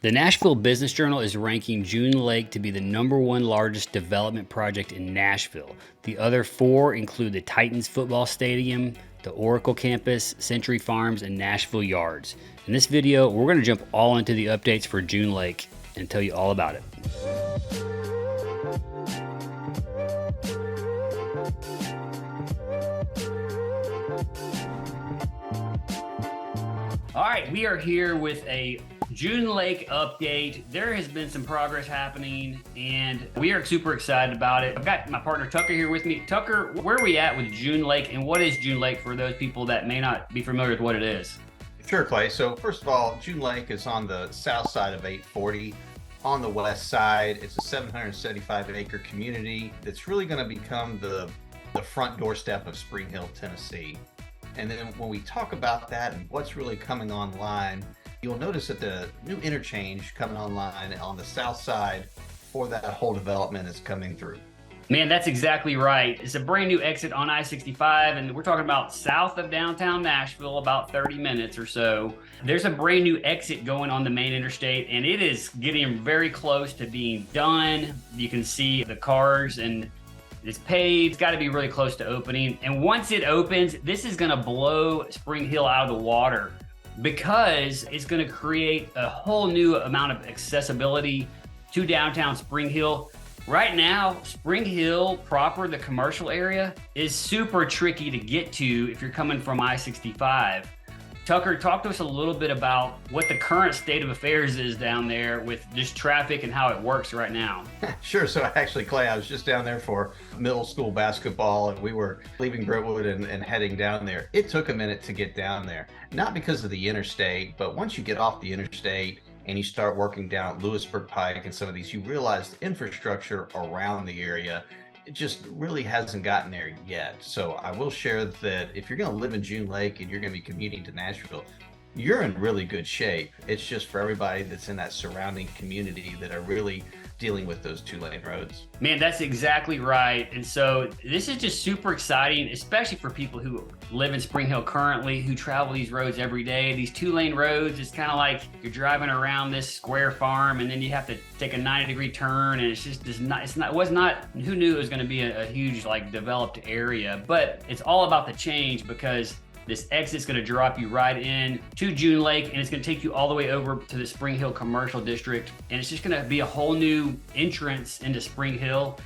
The Nashville Business Journal is ranking June Lake to be the #1 largest development project in Nashville. The other four include the Titans football stadium, the Oracle campus, Century Farms, and Nashville Yards. In this video, we're going to jump all into the updates for June Lake and tell you all about it. All right, we are here with a June Lake update. There has been some progress happening and we are super excited about it. I've got my partner Tucker here with me. Tucker, where are we at with June Lake and what is June Lake for those people that may not be familiar with what it is? Sure, Clay. So first of all, June Lake is on the south side of 840. On the west side, it's a 775-acre community that's really going to become the front doorstep of Spring Hill, Tennessee. And then when we talk about that and what's really coming online, you'll notice that the new interchange coming online on the south side for that whole development is coming through. Man, that's exactly right. It's a brand new exit on I-65, and we're talking about south of downtown Nashville, about 30 minutes or so. There's a brand new exit going on the main interstate, and it is getting very close to being done. You can see the cars and it's paved. It's got to be really close to opening. And once it opens, this is going to blow Spring Hill out of the water because it's going to create a whole new amount of accessibility to downtown Spring Hill. Right now, Spring Hill proper, the commercial area, is super tricky to get to if you're coming from I-65. Tucker, talk to us a little bit about what the current state of affairs is down there with just traffic and how it works right now. Sure. So actually, Clay, I was just down there for middle school basketball and we were leaving Brentwood and heading down there. It took a minute to get down there, not because of the interstate, but once you get off the interstate and you start working down Lewisburg Pike and some of these, you realize the infrastructure around the area, it just really hasn't gotten there yet. So I will share that if you're going to live in June Lake and you're going to be commuting to Nashville, you're in really good shape. It's just for everybody that's in that surrounding community that are really dealing with those 2-lane roads. Man, that's exactly right. And so this is just super exciting, especially for people who live in Spring Hill currently, who travel these roads every day. These 2-lane roads, it's kind of like you're driving around this square farm and then you have to take a 90-degree turn, and it's just who knew it was going to be a huge like developed area. But it's all about the change because this exit's going to drop you right in to June Lake, and it's going to take you all the way over to the Spring Hill Commercial District. And it's just going to be a whole new entrance into Spring Hill.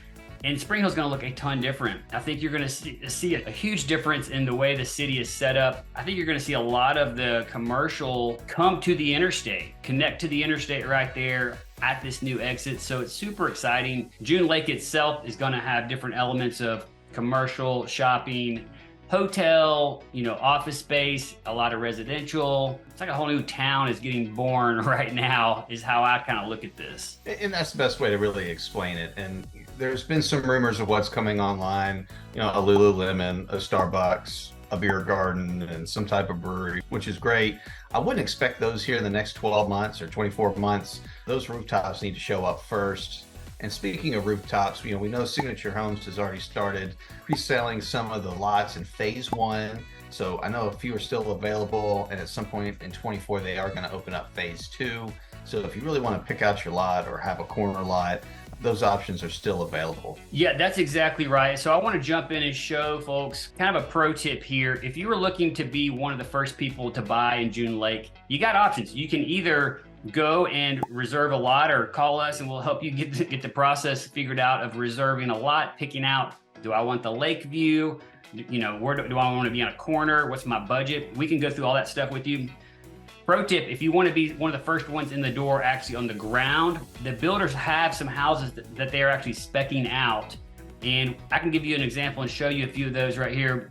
And Spring Hill's going to look a ton different. I think you're going to see a huge difference in the way the city is set up. I think you're going to see a lot of the commercial come to the interstate, connect to the interstate right there at this new exit. So it's super exciting. June Lake itself is going to have different elements of commercial, shopping, hotel, office space, a lot of residential. It's like a whole new town is getting born right now, is how I kind of look at this. And that's the best way to really explain it. And there's been some rumors of what's coming online, a Lululemon, a Starbucks, a beer garden, and some type of brewery, which is great. I wouldn't expect those here in the next 12 months or 24 months. Those rooftops need to show up first. And speaking of rooftops, we know Signature Homes has already started pre-selling some of the lots in phase 1. So I know a few are still available, and at some point in 24, they are going to open up phase 2. So if you really want to pick out your lot or have a corner lot, those options are still available. Yeah, that's exactly right. So I want to jump in and show folks kind of a pro tip here. If you were looking to be one of the first people to buy in June Lake, you got options. You can either go and reserve a lot or call us and we'll help you get the process figured out of reserving a lot, picking out, do I want the lake view? Where do I want to be on a corner? What's my budget? We can go through all that stuff with you. Pro tip, if you want to be one of the first ones in the door actually on the ground, the builders have some houses that they are actually speccing out. And I can give you an example and show you a few of those right here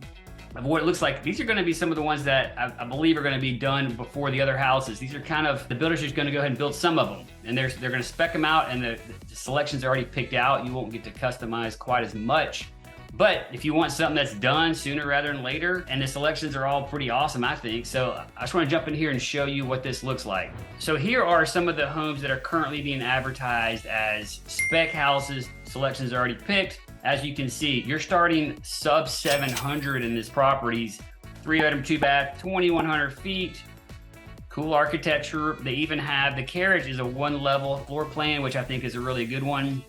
of what it looks like. These are going to be some of the ones that I believe are going to be done before the other houses. These are kind of, the builders are just going to go ahead and build some of them. And they're going to spec them out, and the selections are already picked out. You won't get to customize quite as much. But if you want something that's done sooner rather than later, and the selections are all pretty awesome, I think. So I just want to jump in here and show you what this looks like. So here are some of the homes that are currently being advertised as spec houses. Selections are already picked. As you can see, you're starting sub 700 in this properties, 3-bedroom, 2-bath, 2,100 feet. Cool architecture. They even have the carriage is a 1-level floor plan, which I think is a really good one.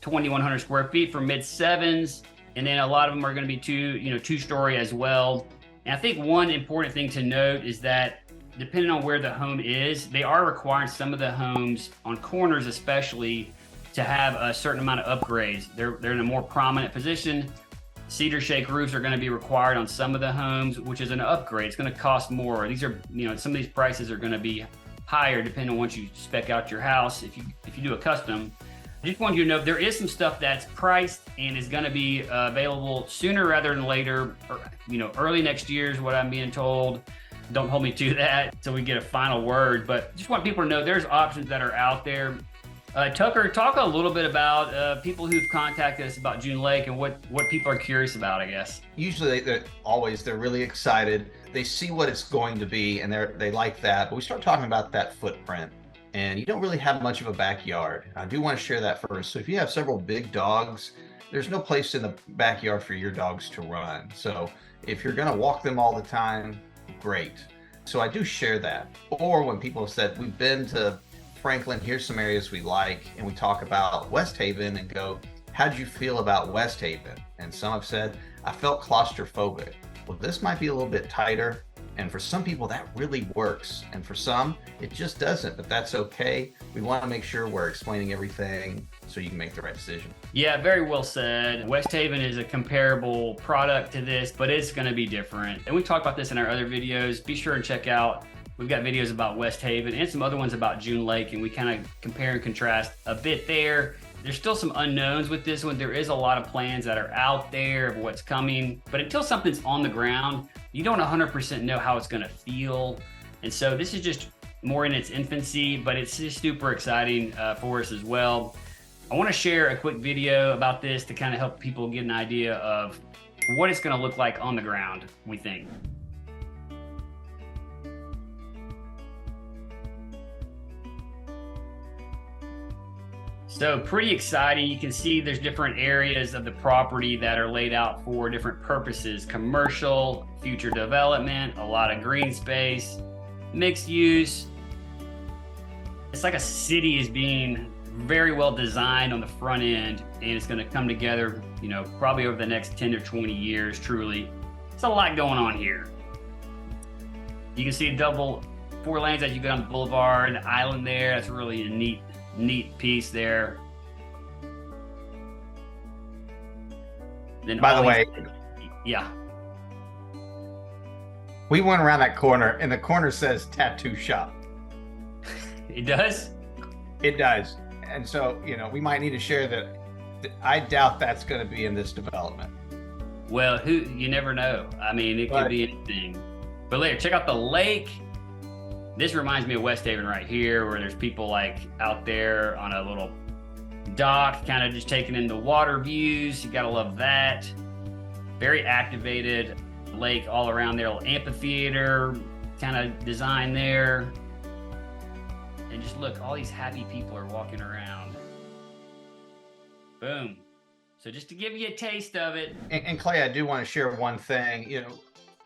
2,100 square feet for mid-7s. And then a lot of them are going to be two-story as well. And I think one important thing to note is that depending on where the home is, they are requiring some of the homes on corners especially to have a certain amount of upgrades. They're in a more prominent position. Cedar shake roofs are going to be required on some of the homes, which is an upgrade. It's going to cost more. These are, some of these prices are going to be higher depending on once you spec out your house. If you do a custom, I just wanted you to know there is some stuff that's priced and is going to be available sooner rather than later. Or, early next year is what I'm being told. Don't hold me to that until we get a final word. But just want people to know there's options that are out there. Tucker, talk a little bit about people who've contacted us about June Lake and what people are curious about, I guess. Usually they're really excited. They see what it's going to be and they like that. But we start talking about that footprint. And you don't really have much of a backyard. I do want to share that first. So if you have several big dogs, there's no place in the backyard for your dogs to run. So if you're going to walk them all the time, great. So I do share that. Or when people have said, we've been to Franklin, here's some areas we like, and we talk about West Haven and go, how'd you feel about West Haven? And some have said, I felt claustrophobic. Well, this might be a little bit tighter. And for some people that really works. And for some, it just doesn't, but that's okay. We want to make sure we're explaining everything so you can make the right decision. Yeah, very well said. West Haven is a comparable product to this, but it's going to be different. And we talked about this in our other videos. Be sure and check out. We've got videos about West Haven and some other ones about June Lake, and we kind of compare and contrast a bit there. There's still some unknowns with this one. There is a lot of plans that are out there of what's coming, but until something's on the ground, you don't 100% know how it's going to feel. And so this is just more in its infancy, but it's just super exciting for us as well. I want to share a quick video about this to kind of help people get an idea of what it's going to look like on the ground, we think. So pretty exciting. You can see there's different areas of the property that are laid out for different purposes: commercial, future development, a lot of green space, mixed use. It's like a city is being very well designed on the front end, and it's going to come together, probably over the next 10 to 20 years, truly. It's a lot going on here. You can see double 4 lanes as you go down the boulevard, the island there. That's really a neat piece there. Then by the way, yeah, we went around that corner and the corner says tattoo shop. It does? It does. And so, we might need to share that. I doubt that's going to be in this development. Well, you never know. I mean, it could be anything. But later, check out the lake. This reminds me of West Haven right here, where there's people like out there on a little dock, kind of just taking in the water views. You gotta love that. Very activated lake all around there, little amphitheater kind of design there. And just look, all these happy people are walking around. Boom. So just to give you a taste of it. And Clay, I do want to share one thing.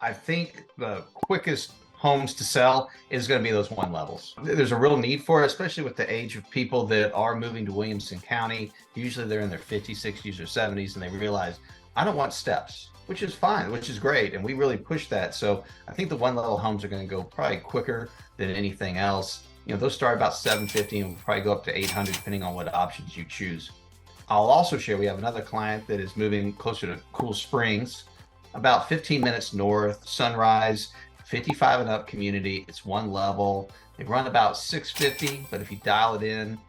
I think the quickest homes to sell is going to be those 1 levels. There's a real need for it, especially with the age of people that are moving to Williamson County. Usually they're in their 50s, 60s, or 70s, and they realize, I don't want steps, which is fine, which is great. And we really push that. So I think the 1 level homes are going to go probably quicker than anything else. Those start about $750 and will probably go up to $800 depending on what options you choose. I'll also share, we have another client that is moving closer to Cool Springs, about 15 minutes north, Sunrise, 55 and up community. It's 1 level. They run about $650, but if you dial it in,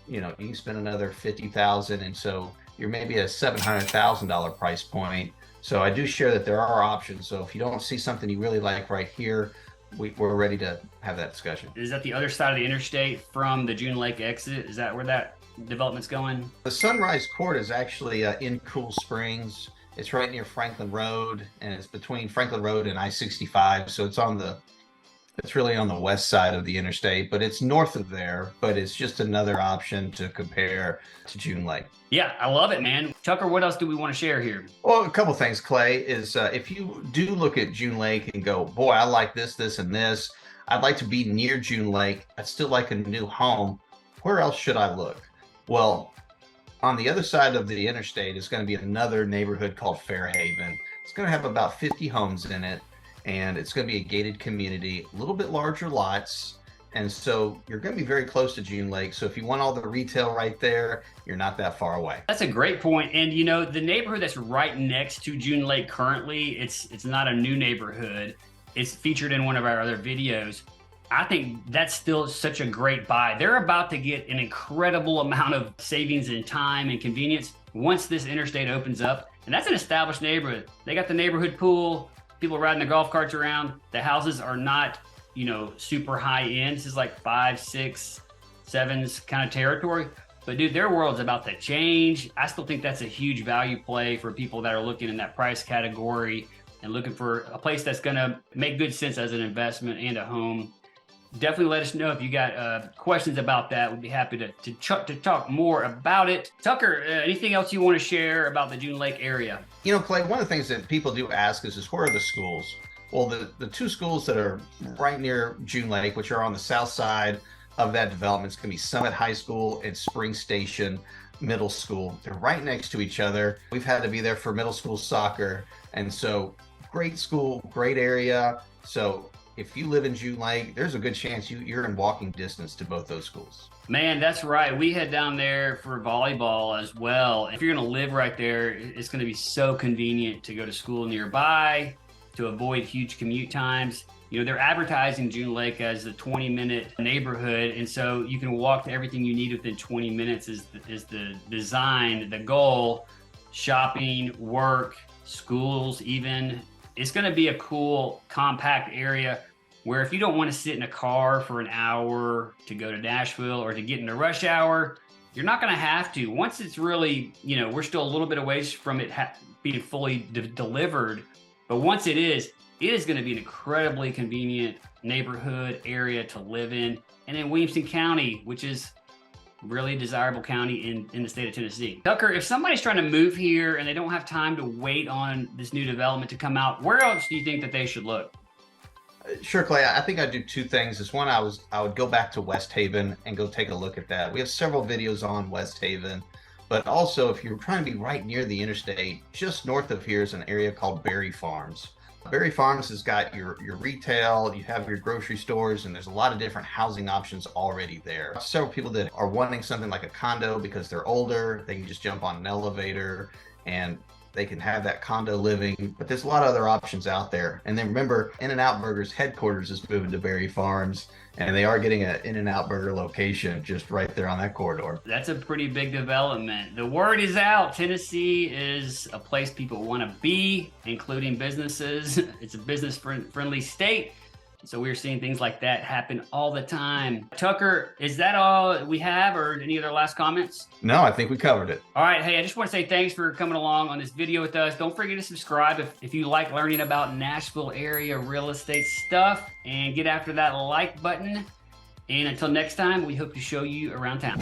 you can spend another $50,000. And so you're maybe a $700,000 price point. So I do share that there are options. So if you don't see something you really like right here, we're ready to have that discussion. Is that the other side of the interstate from the June Lake exit? Is that where that development's going? The Sunrise Court is actually in Cool Springs. It's right near Franklin Road, and it's between Franklin Road and I-65. So it's really on the west side of the interstate, but it's north of there, but it's just another option to compare to June Lake. Yeah, I love it, man. Tucker, what else do we want to share here? Well, a couple things, Clay, is if you do look at June Lake and go, boy, I like this, this, and this, I'd like to be near June Lake. I'd still like a new home. Where else should I look? Well, on the other side of the interstate is going to be another neighborhood called Fairhaven. It's going to have about 50 homes in it, and it's going to be a gated community, a little bit larger lots. And so you're going to be very close to June Lake. So if you want all the retail right there, you're not that far away. That's a great point. And you know, the neighborhood that's right next to June Lake currently, it's not a new neighborhood. It's featured in one of our other videos. I think that's still such a great buy. They're about to get an incredible amount of savings in time and convenience once this interstate opens up. And that's an established neighborhood. They got the neighborhood pool, people riding their golf carts around. The houses are not, you know, super high end. This is like 5, 6, 7s kind of territory. But dude, their world's about to change. I still think that's a huge value play for people that are looking in that price category and looking for a place that's going to make good sense as an investment and a home. Definitely let us know if you got questions about that. We'd be happy to talk more about it. Tucker, anything else you want to share about the June Lake area? You know, Clay, one of the things that people do ask is where are the schools? Well, the two schools that are right near June Lake, which are on the south side of that development, is going to be Summit High School and Spring Station Middle School. They're right next to each other. We've had to be there for middle school soccer. And so great school, great area. So if you live in June Lake, there's a good chance you're in walking distance to both those schools. Man, that's right. We head down there for volleyball as well. If you're going to live right there, it's going to be so convenient to go to school nearby, to avoid huge commute times. You know, they're advertising June Lake as a 20-minute neighborhood, and so you can walk to everything you need within 20 minutes is the design, the goal. Shopping, work, schools even. It's going to be a cool, compact area where if you don't want to sit in a car for an hour to go to Nashville or to get into rush hour, you're not going to have to. Once it's really, you know, we're still a little bit away from it being fully delivered, but once it is going to be an incredibly convenient neighborhood area to live in. And in Williamson County, which is really desirable county in the state of Tennessee. Tucker, if somebody's trying to move here and they don't have time to wait on this new development to come out, where else do you think that they should look? Sure, Clay. I think I'd do two things. Is one, I would go back to West Haven and go take a look at that. We have several videos on West Haven, but also if you're trying to be right near the interstate, just north of here is an area called Berry Farms. Berry Farms has got your retail, you have your grocery stores, and there's a lot of different housing options already there. Several people that are wanting something like a condo because they're older, they can just jump on an elevator and they can have that condo living, but there's a lot of other options out there. And then remember, In-N-Out Burger's headquarters is moving to Berry Farms, and they are getting an In-N-Out Burger location just right there on that corridor. That's a pretty big development. The word is out. Tennessee is a place people want to be, including businesses. It's a business-friendly state. So we're seeing things like that happen all the time. Tucker, is that all we have, or any other last comments? No, I think we covered it. All right. Hey, I just want to say thanks for coming along on this video with us. Don't forget to subscribe if you like learning about Nashville area real estate stuff, and get after that like button. And until next time, we hope to show you around town.